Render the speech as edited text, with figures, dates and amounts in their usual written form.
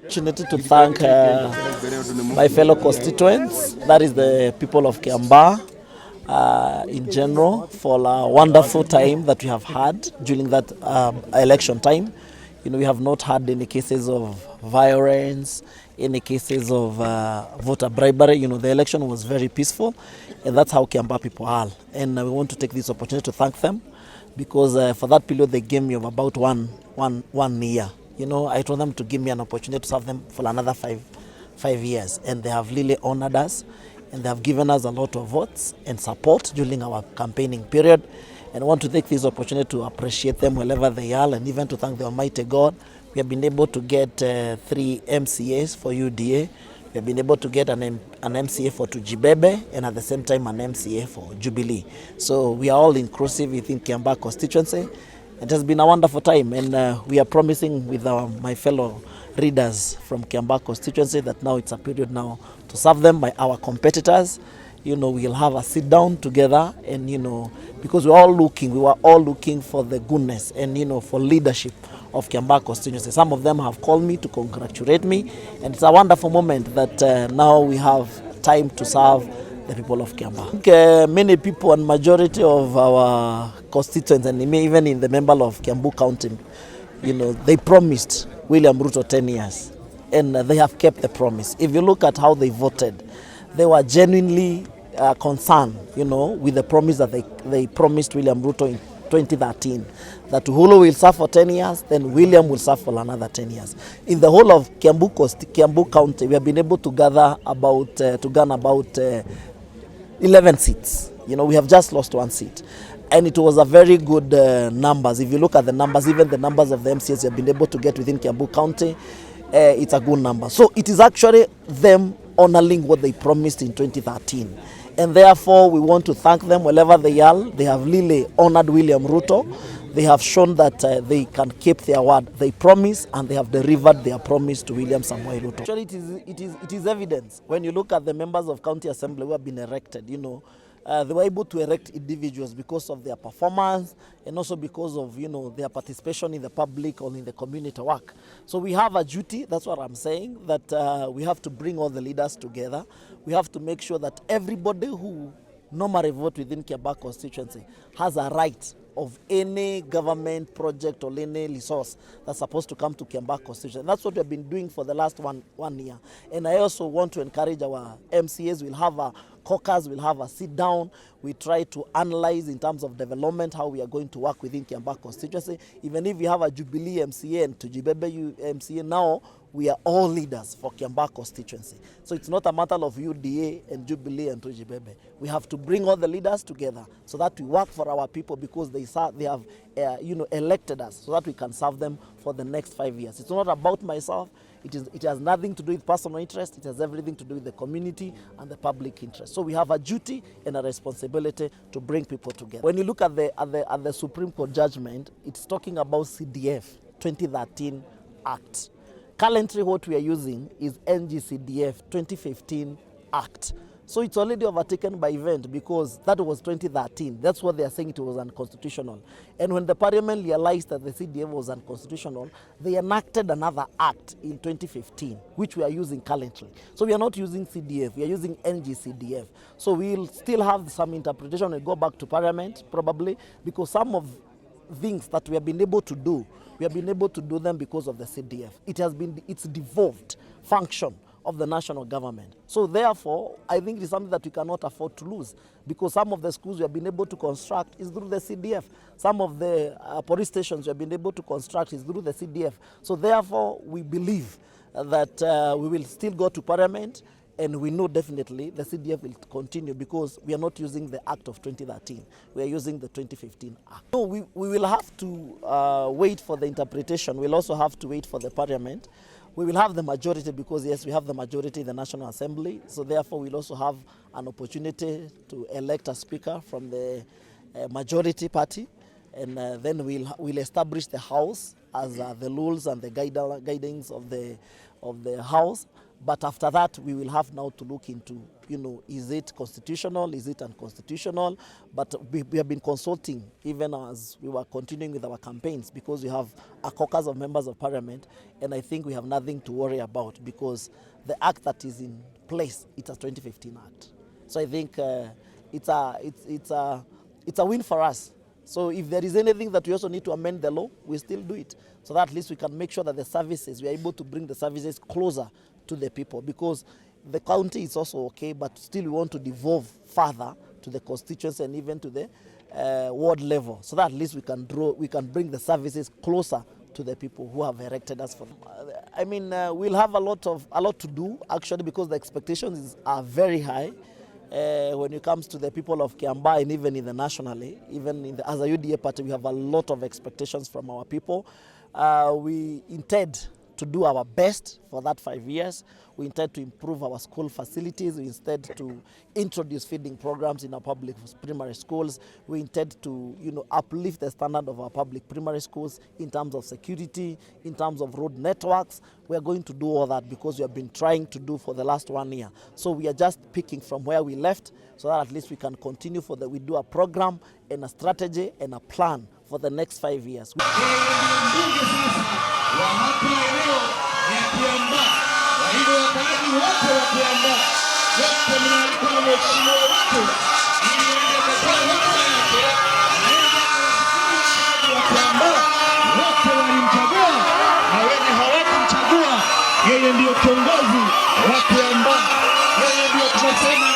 Opportunity to thank my fellow constituents, that is the people of Kiambaa in general, for a wonderful time that we have had during that election time. We have not had any cases of violence, any cases of voter bribery. The election was very peaceful, and that's how Kiambaa people are. And we want to take this opportunity to thank them, because for that period they gave me of about one year. I told them to give me an opportunity to serve them for another five years, and they have really honored us, and they have given us a lot of votes and support during our campaigning period. And I want to take this opportunity to appreciate them wherever they are, and even to thank the Almighty God. We have been able to get 3 MCAs for UDA. We have been able to get an MCA for Tujibebe, and at the same time an MCA for Jubilee. So we are all inclusive within Kiambaa Constituency. It has been a wonderful time, and we are promising with my fellow readers from Kiambaa Constituency that now it's a period now to serve them by our competitors. We'll have a sit down together, and because we were all looking for the goodness and for leadership of Kiambaa Constituency. Some of them have called me to congratulate me, and it's a wonderful moment that now we have time to serve the people of Kiambaa. I think many people and majority of our constituents, and even in the member of Kiambu County, they promised William Ruto 10 years, and they have kept the promise. If you look at how they voted, they were genuinely concerned, with the promise that they promised William Ruto in 2013, that Uhuru will serve for 10 years, then William will serve for another 10 years. In the whole of Kiambu County, we have been able to gather about 11 seats. We have just lost 1 seat. And it was a very good numbers. If you look at the numbers, even the numbers of the MCAs you have been able to get within Kiambu County, it's a good number. So it is actually them honoring what they promised in 2013. And therefore, we want to thank them wherever they are. They have really honored William Ruto. They have shown that they can keep their word. They promise, and they have delivered their promise to William Samoei Ruto. Actually, it is evidence when you look at the members of County Assembly who have been elected. They were able to elect individuals because of their performance, and also because of their participation in the public or in the community work. So we have a duty, that's what I'm saying, that we have to bring all the leaders together. We have to make sure that everybody who normally vote within Kiambaa Constituency has a right of any government project or any resource that's supposed to come to Kiambaa Constituency. That's what we've been doing for the last one year. And I also want to encourage our MCAs. We'll have a caucus, we'll have a sit down. We try to analyze in terms of development how we are going to work within Kiambaa Constituency. Even if we have a Jubilee MCA and Tujibebe MCA now, we are all leaders for Kiambaa Constituency. So it's not a matter of UDA and Jubilee and Tujibebe. We have to bring all the leaders together so that we work for our people, because they have elected us, so that we can serve them for the next 5 years. It's not about myself. It has nothing to do with personal interest. It has everything to do with the community and the public interest. So we have a duty and a responsibility to bring people together. When you look at the Supreme Court judgment, it's talking about CDF 2013 Act. Currently, what we are using is NGCDF 2015 Act. So it's already overtaken by event, because that was 2013. That's what they are saying, it was unconstitutional. And when the parliament realized that the CDF was unconstitutional, they enacted another act in 2015, which we are using currently. So we are not using CDF, we are using NGCDF. So we'll still have some interpretation and go back to parliament, probably, because some of things that we have been able to do, we have been able to do them because of the CDF. It's devolved function of the national government. So therefore, I think it is something that we cannot afford to lose, because some of the schools we have been able to construct is through the CDF. Some of the police stations we have been able to construct is through the CDF. So therefore, we believe that we will still go to parliament, and we know definitely the CDF will continue, because we are not using the Act of 2013. We are using the 2015 Act. No, we will have to wait for the interpretation. We'll also have to wait for the parliament. We will have the majority, because yes, we have the majority in the National Assembly. So therefore, we'll also have an opportunity to elect a speaker from the majority party. And then we'll establish the House as the rules and the guidance of the House. But after that, we will have now to look into, is it constitutional, is it unconstitutional? But we have been consulting even as we were continuing with our campaigns, because we have a caucus of members of parliament, and I think we have nothing to worry about, because the act that is in place, it's a 2015 act. So I think it's a win for us. So if there is anything that we also need to amend the law, we still do it, so that at least we can make sure that the services, we are able to bring the services closer to the people, because the county is also okay, but still we want to devolve further to the constituency and even to the ward level, so that at least we can bring the services closer to the people who have elected us for them. I mean, we'll have a lot to do actually, because the expectations are very high. When it comes to the people of Kiambaa, and even in the nationally, even as a UDA party, we have a lot of expectations from our people. We intend to do our best for that 5 years. We intend to improve our school facilities. We intend to introduce feeding programs in our public primary schools. We intend to, uplift the standard of our public primary schools in terms of security, in terms of road networks. We are going to do all that, because we have been trying to do for the last 1 year. So we are just picking from where we left, so that at least we can continue we do a program and a strategy and a plan for the next 5 years. Wa hapa eneo ya Kiambaa. Kwa hivyo wakaaji wote wa Kiambaa, wote mnaalikwa na mheshimiwa wetu ili waende kutoa hotuba yake. Wa Kiambaa wote walimchagua, na wenye hawakumchagua, yeye ndio kiongozi wa Kiambaa. Yeye ndio tunasema